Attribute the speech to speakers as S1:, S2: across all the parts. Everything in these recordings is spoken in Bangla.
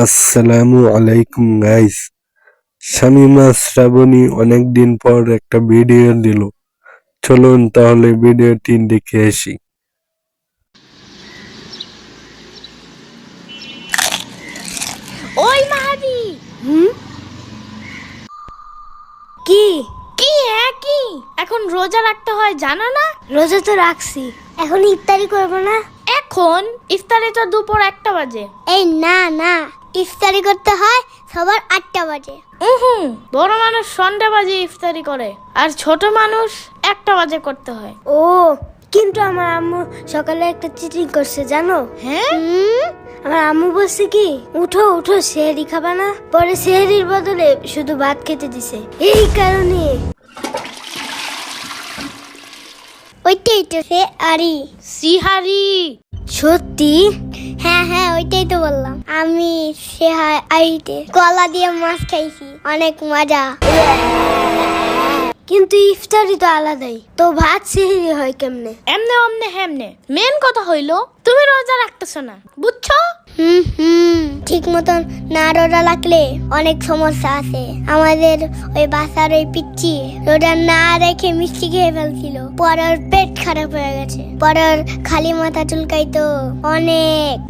S1: আসসালামু আলাইকুম গাইস। শামিমা শ্রাবণী অনেকদিন পর একটা ভিডিও দিল, চলুন তাহলে ভিডিওটি দেখে আসি।
S2: ওই মাহাদি
S3: কি
S2: কি কি এখন রোজা রাখতে হয় জানো না?
S3: রোজা তো রাখছি, এখন ইফতারি করবো না?
S2: এখন ইফতারি তো দুপুর 1টা বাজে।
S3: এই না না, ইফতারি করতে হয় সবার 8টা বাজে।
S2: বড় মানুষ সন্ধ্যা বাজে ইফতারি করে, আর ছোট মানুষ 1টা বাজে করতে হয়।
S3: ও, কিন্তু আমার আম্মু সকালে একটা চিটিং করছে জানো?
S2: হ্যাঁ,
S3: আমার আম্মু বলছে কি, উঠো উঠো সেহরি খাবা না, পরে সেহরির বদলে শুধু ভাত খেতে দিছে। এই কারণে ওইটাই তো সে আরি
S2: সিহারি।
S3: সত্যি? হ্যাঁ হ্যাঁ, ওইটাই তো বললাম আমি। আইতে কলা দিয়ে মাছ খাইছি, অনেক মজা। কিন্তু ইফতারি তো আলাদাই, তো ভাত সেহরি হয় কেমনে?
S2: এমনে অমনে হেমনে। মেন কথা হইলো তুমি রোজা রাখতেছ না, বুঝছো?
S3: ঠিক মতন না রোজা রাখলে অনেক সমস্যা আছে। আমাদের ওই বাসার ওই পিচ্চি রোজা না রেখে মিষ্টি খেয়ে ফেলছিল, পরে ওর পেট খারাপ হয়ে গেছে, পরে ওর খালি মাথা চুলকাইতো অনেক।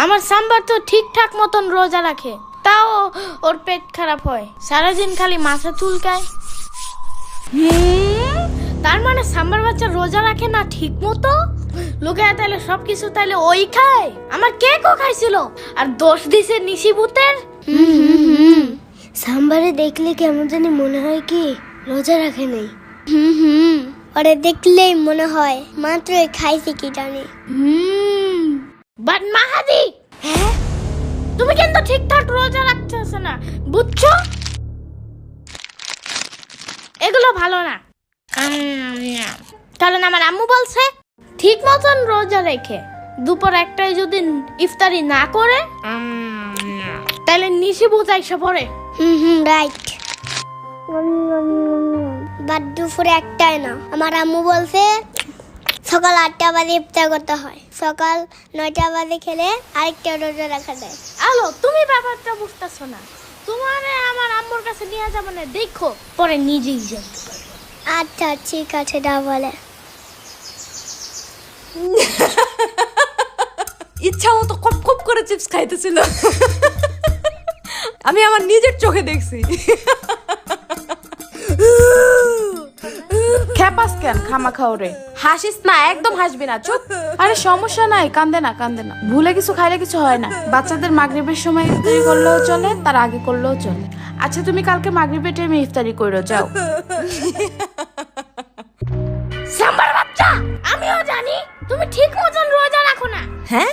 S2: আমার সাম্বার তো ঠিকঠাক মতন রোজা রাখে, তাও ওর পেট খারাপ হয়, সারাদিন খালি মাথা চুলকায়। তার মানে সাম্বার বাচ্চা রোজা রাখে না ঠিক মতো? লোকে তাইলে সবকিছু তাইলে ওই খায়। আমার কেকও খাইছিল, আর দোষ দিছে নিশিভূতের।
S3: সাম্বারে দেখলে কেমন জানি মনে হয় কি রোজা রাখে নাই। ওরে দেখলেই মনে হয় মাত্রই খাইছে কি জানি।
S2: বাট মাহাদি, হ্যাঁ তুমি কিন্তু ঠিকঠাক রোজা রাখতেছ না, বুঝছো? এগুলো ভালো না। কারণ আমার আম্মু বলছে ঠিক মতন রোজা রেখে দুপুর 1টায় যদি ইফতারি না করে তাহলে নিশিভূত আইসা পড়ে।
S3: রাইট। বাট দুপুরে 1টায় না, আমার আম্মু বলছে সকাল 8টা বাজে ইফতার করতে হয়, সকাল 9টা বাজে খেলে আরেকটা রোজা রাখা যায়।
S2: আলো, তুমি ব্যাপারটা বুঝতেছো না। তোমার আমার আম্মুর কাছে নিয়ে যাবো না, দেখো পরে নিজেই জানতে পারবে।
S3: আচ্ছা ঠিক আছে, দা বলে।
S4: ইচ্ছা মতো কপ কপ করে চিপস খাইতেছিল, আমি আমার নিজের চোখে দেখছি। খেপাস কেন খামা খাওরে? হাসিস না, একদম হাসবি না, চুপ। আরে সমস্যা নাই, কান্দে না কান্দে না। ভুলে কিছু খাইলে কিছু হয় না। বাচ্চাদের মাগরিবের সময় ইফতারি করলেও চলে, তার আগে করলেও চলে। আচ্ছা তুমি কালকে মাগরিবের টাইমে ইফতারি কইরো যাও।
S2: সাম্বার বাচ্চা, আমিও জানি তুমি ঠিক মতন রোজা রাখো না।
S4: হ্যাঁ,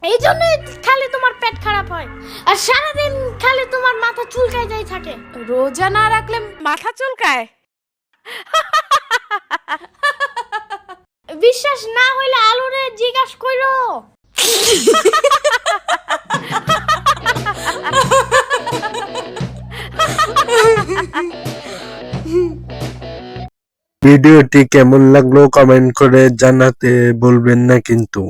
S2: এই জন্যই খালি তোমার পেট খারাপ হয়, আর সারাদিন খালি তোমার মাথা চুলকায় যাই থাকে।
S4: রোজা না রাখলে মাথা চুলকায়?
S2: বিশ্বাস না হইলে আলুরে জিজ্ঞাসা কইরো।
S1: ভিডিওটি কেমন লাগলো কমেন্ট করে জানাতে বলবেন না কিন্তু।